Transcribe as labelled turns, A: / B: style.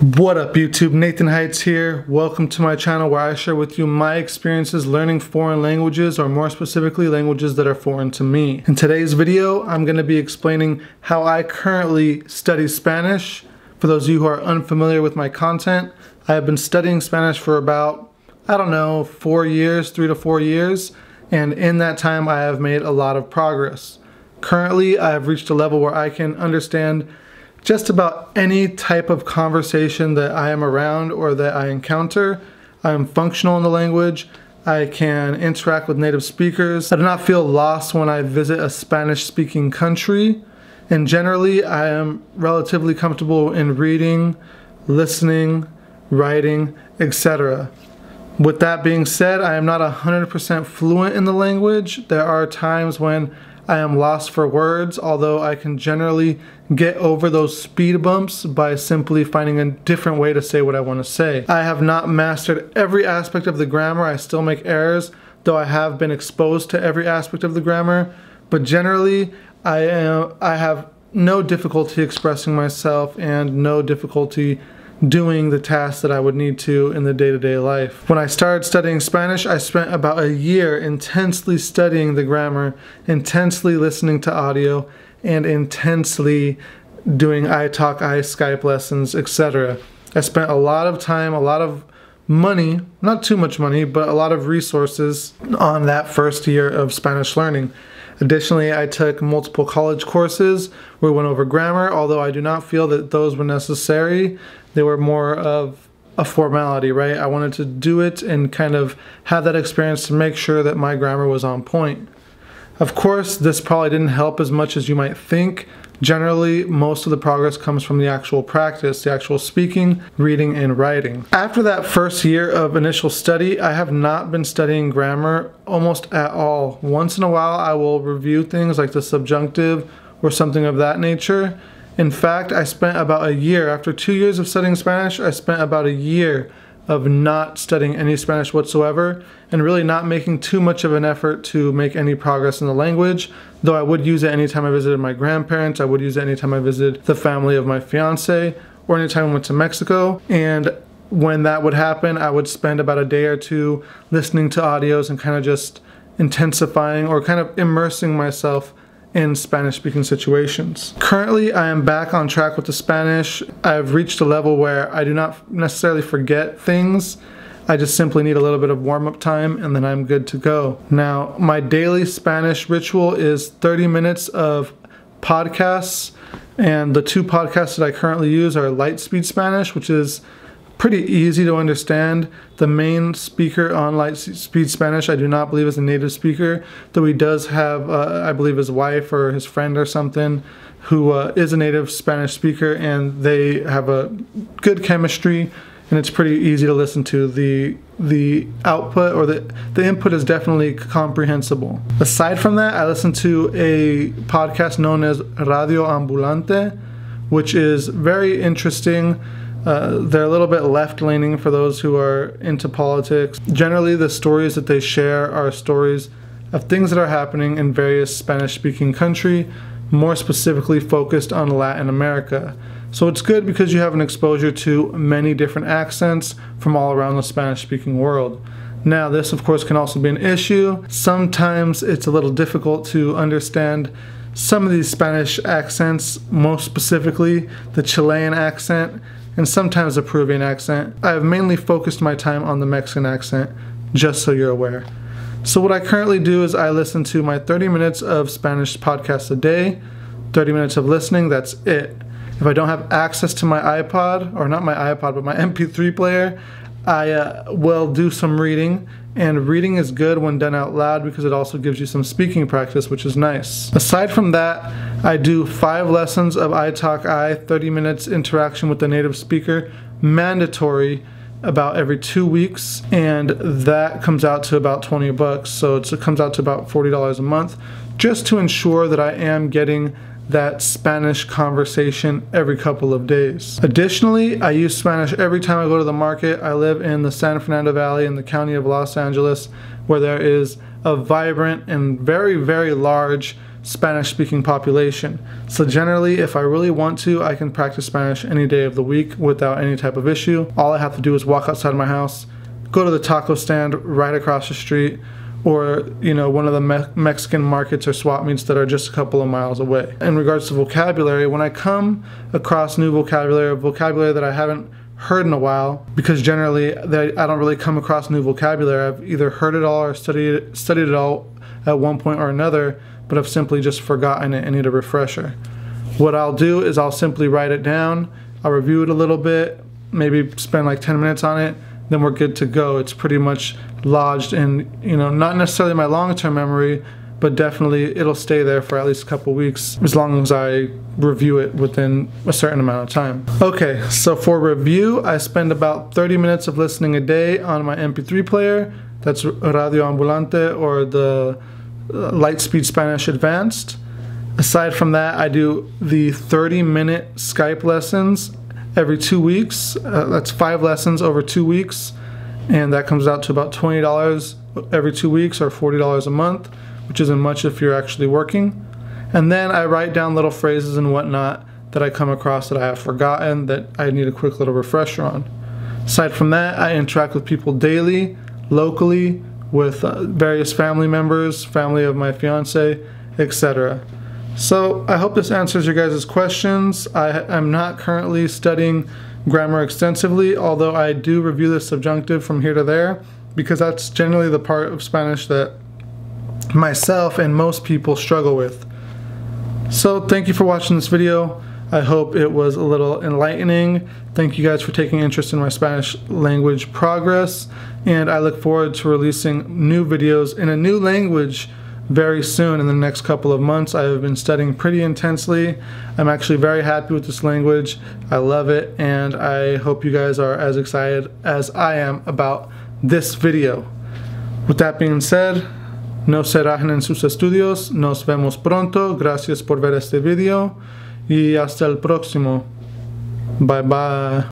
A: What up YouTube, Nathan Heightz here. Welcome to my channel where I share with you my experiences learning foreign languages, or more specifically languages that are foreign to me. In today's video, I'm going to be explaining how I currently study Spanish. For those of you who are unfamiliar with my content, I have been studying Spanish for about, 3 to 4 years, and in that time I have made a lot of progress. Currently, I have reached a level where I can understand just about any type of conversation that I am around or that I encounter. I am functional in the language. I can interact with native speakers. I do not feel lost when I visit a Spanish-speaking country. And generally, I am relatively comfortable in reading, listening, writing, etc. With that being said, I am not 100% fluent in the language. There are times when I am lost for words, although I can generally get over those speed bumps by simply finding a different way to say what I want to say. I have not mastered every aspect of the grammar. I still make errors, though I have been exposed to every aspect of the grammar. But generally, I have no difficulty expressing myself and no difficulty doing the tasks that I would need to in the day-to-day life. When I started studying Spanish, I spent about a year intensely studying the grammar, intensely listening to audio, and intensely doing iTalk, iSkype lessons, etc. I spent a lot of time, a lot of money, not too much money, but a lot of resources on that first year of Spanish learning. Additionally, I took multiple college courses where we went over grammar, although I do not feel that those were necessary. They were more of a formality, right? I wanted to do it and kind of have that experience to make sure that my grammar was on point. Of course, this probably didn't help as much as you might think. Generally, most of the progress comes from the actual practice, the actual speaking, reading, and writing. After that first year of initial study, I have not been studying grammar almost at all. Once in a while, I will review things like the subjunctive or something of that nature. In fact, I spent about a year, after 2 years of studying Spanish, I spent about a year of not studying any Spanish whatsoever and really not making too much of an effort to make any progress in the language, though I would use it anytime I visited my grandparents, I would use it anytime I visited the family of my fiance, or anytime I went to Mexico. And when that would happen, I would spend about a day or two listening to audios and kind of just intensifying or kind of immersing myself in Spanish-speaking situations. Currently, I am back on track with the Spanish. I've reached a level where I do not necessarily forget things. I just simply need a little bit of warm-up time and then I'm good to go. Now, my daily Spanish ritual is 30 minutes of podcasts, and the 2 podcasts that I currently use are Light Speed Spanish, which is pretty easy to understand. The main speaker on Light Speed Spanish, I do not believe is a native speaker, though he does have, I believe, his wife or his friend or something who is a native Spanish speaker, and they have a good chemistry, and it's pretty easy to listen to. The output or the input is definitely comprehensible. Aside from that, I listen to a podcast known as Radio Ambulante, which is very interesting. They're a little bit left-leaning for those who are into politics. Generally, the stories that they share are stories of things that are happening in various Spanish-speaking countries, more specifically focused on Latin America. So it's good because you have an exposure to many different accents from all around the Spanish-speaking world. Now, this of course can also be an issue. Sometimes it's a little difficult to understand some of these Spanish accents, most specifically the Chilean accent, and sometimes the Peruvian accent. I have mainly focused my time on the Mexican accent, just so you're aware. So what I currently do is I listen to my 30 minutes of Spanish podcasts a day, 30 minutes of listening, that's it. If I don't have access to my iPod, or not my iPod, but my MP3 player, I will do some reading. And reading is good when done out loud because it also gives you some speaking practice, which is nice. Aside from that, I do 5 lessons of iTalk I, 30 minutes interaction with the native speaker, mandatory about every 2 weeks, and that comes out to about 20 bucks, so it comes out to about $40 a month, just to ensure that I am getting that Spanish conversation every couple of days. Additionally, I use Spanish every time I go to the market. I live in the San Fernando Valley in the county of Los Angeles, where there is a vibrant and very, very large Spanish-speaking population. So generally, if I really want to, I can practice Spanish any day of the week without any type of issue. All I have to do is walk outside my house, go to the taco stand right across the street, or one of the Mexican markets or swap meets that are just a couple of miles away. In regards to vocabulary, when I come across new vocabulary that I haven't heard in a while, because generally I don't really come across new vocabulary. I've either heard it all or studied it all at one point or another, but I've simply just forgotten it and need a refresher. What I'll do is I'll simply write it down, I'll review it a little bit, maybe spend like 10 minutes on it, then we're good to go. It's pretty much lodged in, not necessarily my long-term memory, but definitely it'll stay there for at least a couple weeks as long as I review it within a certain amount of time. Okay, so for review, I spend about 30 minutes of listening a day on my MP3 player. That's Radio Ambulante or the Lightspeed Spanish Advanced. Aside from that, I do the 30-minute Skype lessons every 2 weeks. That's 5 lessons over 2 weeks, and that comes out to about $20 every 2 weeks or $40 a month, which isn't much if you're actually working. And then I write down little phrases and whatnot that I come across that I have forgotten that I need a quick little refresher on. Aside from that, I interact with people daily, locally, with various family members, family of my fiance, etc. So I hope this answers your guys' questions. I'm not currently studying grammar extensively, although I do review the subjunctive from here to there, because that's generally the part of Spanish that myself and most people struggle with. So thank you for watching this video. I hope it was a little enlightening. Thank you guys for taking interest in my Spanish language progress, and I look forward to releasing new videos in a new language very soon in the next couple of months. I have been studying pretty intensely. I'm actually very happy with this language. I love it, and I hope you guys are as excited as I am about this video. With that being said, no se rajen en sus estudios. Nos vemos pronto. Gracias por ver este video y hasta el próximo. Bye bye.